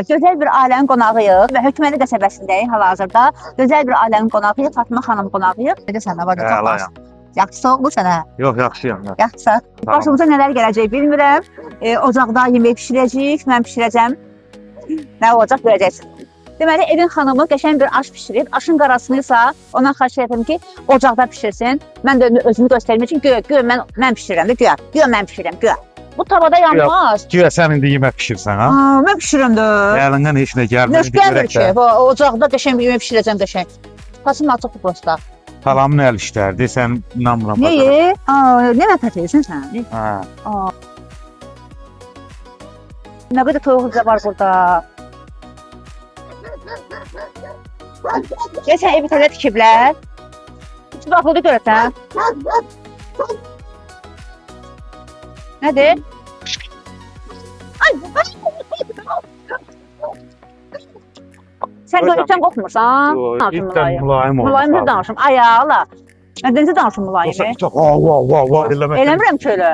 Gözəl bir ailənin qonağıyıq və Hökməli qəsəbəsindəyik hal-hazırda. Gözəl bir ailənin qonağıyıq, Fatma xanım qonağıyıq. Necəsən, nə var, çox baş. Yaxşı, soğuqlu sənə? Yox, yaxşıyam. Yaxşısa. Başımıza nələr gələcək bilmirəm. Ocaqda yemək pişirəcəyik, mən pişirəcəm. Nə olacaq görəcəksiniz. Deməli, evin xanımı qəşəng bir aş pişirib. Aşın qarasını isə ondan xahiş edirəm ki, ocaqda pişirsin. Mən də özümü göstərmək üçün güya mən pişirirəm də, güya mən pişirirəm, güya. Bu tavada yanmaz. Güya sən indi yemək pişirsən, ha? Mən pişirəm də. Əlindən heç nə gəlmir. Nə gəlmir ki, ocaqda qəşəng bir yemək pişirəcəm qəşəng. Kasım açıq prosta. Salamın əl işlərdi, sən inanmıram. Nəyi? Nə mənfət edirsən sən? Hə. Nə qədər toyuq var burada. Sən evi təzə tikiblər. Hiç baxıldı görəsən. Nədir? Sən görürsən qorxmursan? İlkdən mülayim olmuş. Mülayim də danışım. Ay Allah. Nədən danışım mülayimi? Vah, eləmək. Eləmirəm ki elə.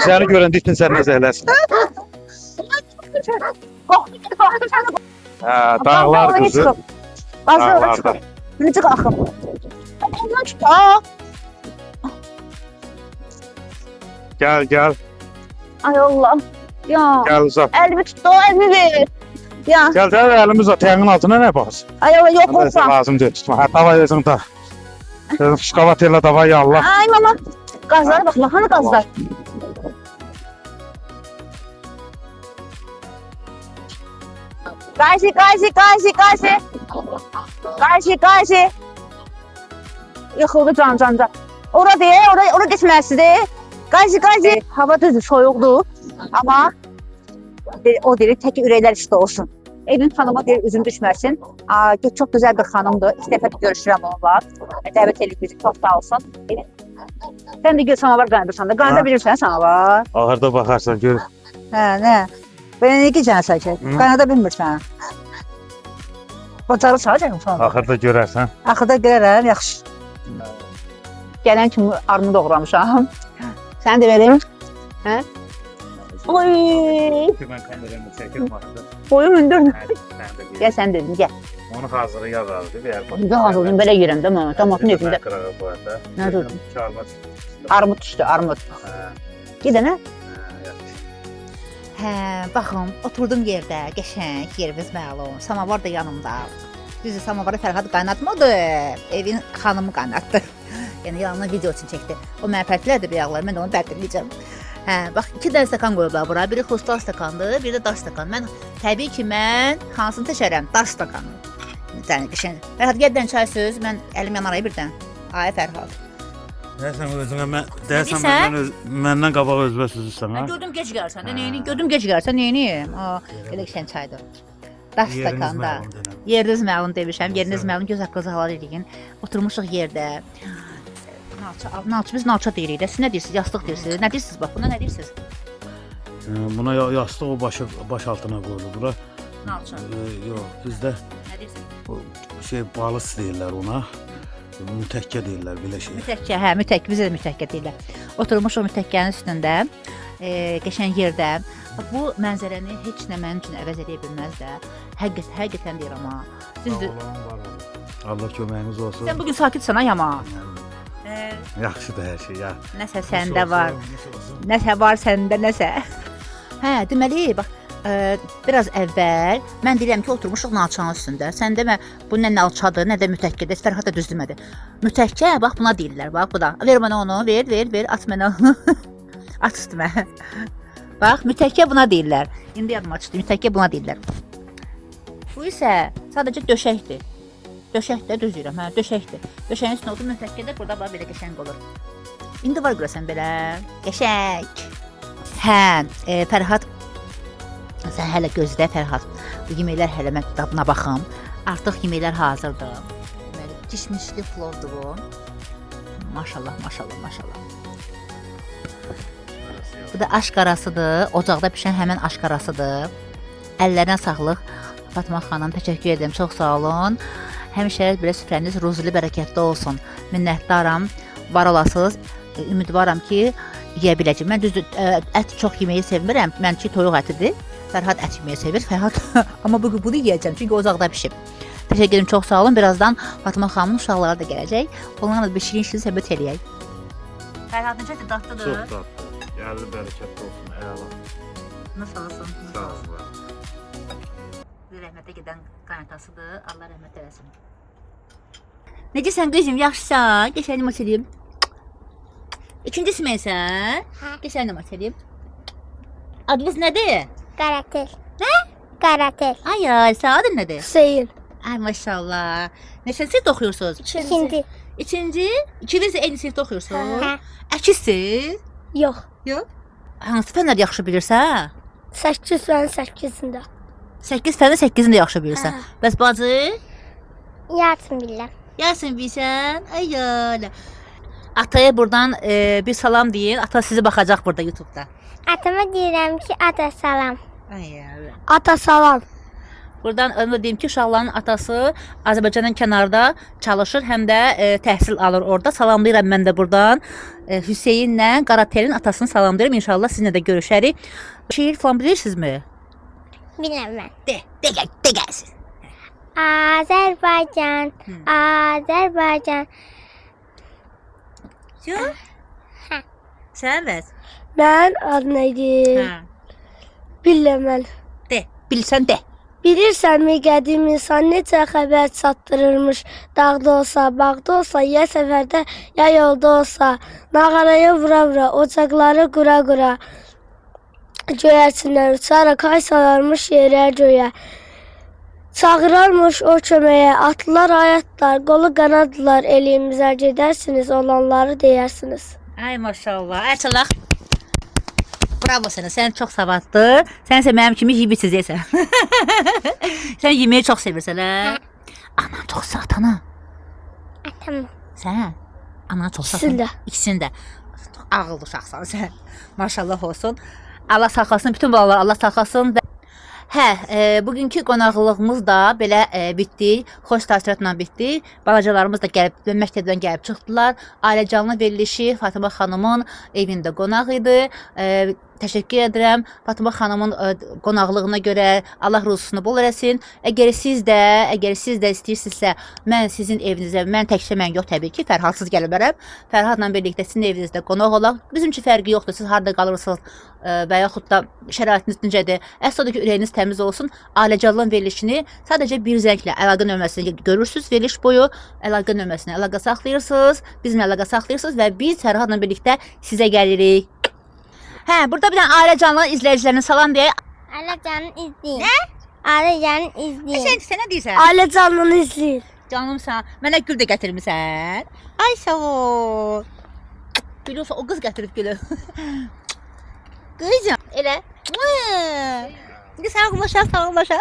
Səni görəndə itin sən nəzə eləsin. Dağlar qızı. Dağlarda. Necə qalxım? Ondan çıx. Gəl. Ay Allah. Ya. Gəl uzat. Əlimi tutdu, əlimi ver. Ya. Gəl, əlimi uzat. Təyin altına nə baxırsan? Ay Allah, yox olsan. Lazım deyil, tutma. Hə, davay özün da. Fışqavat elə davay Allah. Ay mama. Qazlara bax, hanı qazlar? Qayşı. Yıxıldı can. Ora deyə, ora getməlidir. Qayşı. Hava düzdür, soyuqdur. Amma o deyir, tək ürəklər işdə olsun. Evin xanıma deyir, üzüm düşməsin. Çox gözəl bir xanımdır. İlk dəfə görüşürəm onunla. Dəvət edib bizi, çox sağ olsun. Sən də gör, samavar qaynadırsan da. Qaynada bilirsən samavar. Ağırda baxarsan, gör. Hə, nə? Belə nə gecənsən ki? Qaynada bilmirsən. Bacarı çalacaqım sonra. Axırda görərsən. Axırda görərəm, yaxşı. Gələn kimi armud doğramışam. Sən də vereyim. Hə? Oy! Mən kameramı çəkib baxdım. Boyum hündür. Gəl sən dedin, gəl. Onu hazırı yazardı. Indi hazırlayım, belə yerəm də mən. Tomatın evində. Nə dedin? Armud düşdü, armud. Gedənə? Hə, baxın, oturdum yerdə, qəşəng, yerimiz məlum. Samavar da yanımda. Düzdür, samavarı Fərhad qaynatmadı, evin xanımı qaynatdı. Yəni, yanına video üçün çəkdi. O mənə fərqlilərdir bir yağlar, mən də onu fərqləyəcəm. Hə, bax, 2 dənə stəkan qoyublar bura. Biri xustal stəkandır, biri də daş stəkan. Təbii ki, mən hansını seçərəm? Daş stəkanı. Fərhad, gəldən çay söz, mən əlim yanarayı birdən. Ay, Fərhad. Deyəsən özünə, məndən qabaq özbə süzürsən, ha? Mən gördüm gec gəlsən, neyiniyim? Elə ki, sən çaydır. Daş stəkanda. Yeriniz məlum demişəm, yeriniz məlum, göz haqqınızı halal ediyin. Oturmuşuq yerdə. Biz nalça deyirik də, siz nə deyirsiniz, yastıq deyirsiniz, nə deyirsiniz, bax, buna nə deyirsiniz? Buna yastıq o baş altına qoyulur, bura. Nalça. Yox, bizdə balıs deyirlər ona, mütəkkə deyirlər, belə şey. Mütəkkə, hə, bizə də mütəkkə deyirlər. Oturmuşuq mütəkkənin üstündə, qəşəng yerdə. Bu mənzərəni heç nə mənim üçün əvəz edə bilməz də. Həqiqətən deyir amma. Allah köməyiniz olsun. Sən bugün sakitsən ha, yama. Yaxşıdır hər şey, ya. Nəsə səndə var, nəsə var səndə, nəsə. Hə, deməli, bax, biraz əvvəl mən deyirəm ki, oturmuşuq nalçanın üstündə. Sən demə, bu nə nalçadır, nə də mütəkkədir, Fərhad da düz demədi. Mütəkkə, bax, buna deyirlər, bax, bu da. Ver mənə onu, ver, at mənə onu. At üstümə. Bax, mütəkkə buna deyirlər. İndi yadıma çıxdı, mütəkkə buna deyirlər. Bu isə sadəcə döşəkdir. Döşəkdir, düz deyirəm, hə, döşəkdir. Döşəyin üstünə otur, mütəkkədə burada bax, belə qəşəng olur. İndi var görəsən belə, qəşəng. Hə, Fərhad, sən hələ gözlə, Fərhad. Bu yeməklər hələ mən dadına baxım. Artıq yeməklər hazırdır. Deməli, kişmişli plovdur bu. Maşallah. Bu da aşqarasıdır, ocaqda pişən həmən aşqarasıdır. Əllərinə sağlıq. Fatma xanım, təşəkkür edirəm, çox sağ olun. Həmişə belə süfrəniz ruzlu, bərəkətli olsun. Minnətdaram, var olasınız. Ümidvaram ki, yeyə biləcəm. Mən düzdür, ət çox yeməyi sevmirəm. Mənki toyuq ətidir. Fərhad ət yeməyi sevir. Fərhad amma bugün bunu yeyəcəm çünki ocaqda bişib. Təşəkkür edirəm, çox sağ olun. Birazdan Fatıma xanımın uşaqları da gələcək. Onlarla da bir şirin-şirin söhbət eləyək. Fərhad necədir, dadlıdır? Çox dadlı. Gəldi bərəkətli olsun, əla. Nasıl olsun? Sağ olun. Rəhmətə gedən qaynatasıdır. Allah rəhmət eləsin. Necəsən qızım, yaxşısan? Geçən nümaç edeyim. İkinci isməyəsən? Geçən nümaç edeyim. Adınız nədir? Karatel. Ne? Karatel. Ay, sən adın nədir? Hüseyin. Ay maşallah. Neçənci sinifdə oxuyursunuz? İkinci. İkinci? İkiniz də eyni sinifdə oxuyursunuz? Hə. Əkizsiz? Yok. Yox. Hansı fənləri yaxşı bilirsən? 8 fen 8'inde. 8 fəndə 8-ini də yaxşı bilirsən. Hə. Bəs bacı? Yardım billah. Yasin bilsən? Ay yala. Ataya buradan bir salam deyin. Ata sizi baxacaq burada YouTube'da. Atama deyirəm ki, ata salam. Ay yala. Ata salam. Buradan onu deyim ki, uşaqların atası Azərbaycanın kənarda çalışır, həm də təhsil alır orada. Salamlayıram mən də buradan. Hüseyinlə Qaratelin atasını salamlayıram. İnşallah sizinlə də görüşərik. Şeir falan bilirsinizmi? Bilmem ben. De gəlsin. Azerbaycan. Azerbaycan. Yox. Sən bəs? Ben ad neydi? Hə. Bilmem. De, bilsən de. Bilirsən mi qədim insan necə xəbər çatdırırmış? Dağda olsa, bağda olsa, ya səfərdə, ya yolda olsa, nağaraya vura-vura, ocaqları qura-qura, göyərçinlər uçaraq ay salarmış yerə göyə. Çağırarmış o köməyə, atlılar, ayatlar, qolu qanadlar, eləyimizə gedərsiniz, olanları deyərsiniz. Ay maşallah. Açılaq. Bravo sənə. Sən çox savadlı. Sən isə mənim kimi yibisiz yesən. Sən yeməyi çox sevirsən, hə? Anan çox satana. Atam. Sən? Anan çox İkisini satana. də. İkisini də. Ağıllı uşaqsan sən. Maşallah olsun. Allah saxlasın. Bütün balalar Allah saxlasın. Bugünkü qonaqlığımız da belə bitdi. Xoş təəssüratla bitdi. Balacalarımız da gəlib, məktəbdən gəlib çıxdılar. Ailəcanlı verilişi Fatıma xanımın evində qonaq idi. Təşəkkür edirəm Fatıma xanımın qonaqlığına görə. Allah ruzusunu bol eləsin. Əgər siz də istəyirsinizsə, mən sizin evinizə, mən təkcə mən yox təbii ki, Fərhadsız gələ bilərəm. Fərhadla birlikdə sizin evinizdə qonaq olaq. Bizim üçün fərqi yoxdur. Siz harda qalırsınız və yaxud da şəraitiniz necədir? Əsl odur ki, ürəyiniz təmiz olsun. Ailəcanlığın verilişini sadəcə bir zənglə əlaqə nömrəsini görürsüz. Veriliş boyu əlaqə nömrəsinə əlaqə saxlayırsınız. Bizimlə əlaqə saxlayırsınız və biz Fərhadla birlikdə sizə gəlirik. Burada bir dənə Ailəcanlığın izləyicilərinə salam deyək. Ailəcanı izləyin. Nə? Ailəcanı izləyin. Sən nə deyirsən? Ailəcanını izləyin. Canımsan, mənə gül də gətirmisən. Ay sağ ol. Gülü o qız gətirib gülü. Qızım, elə. Sağ ollaşaq.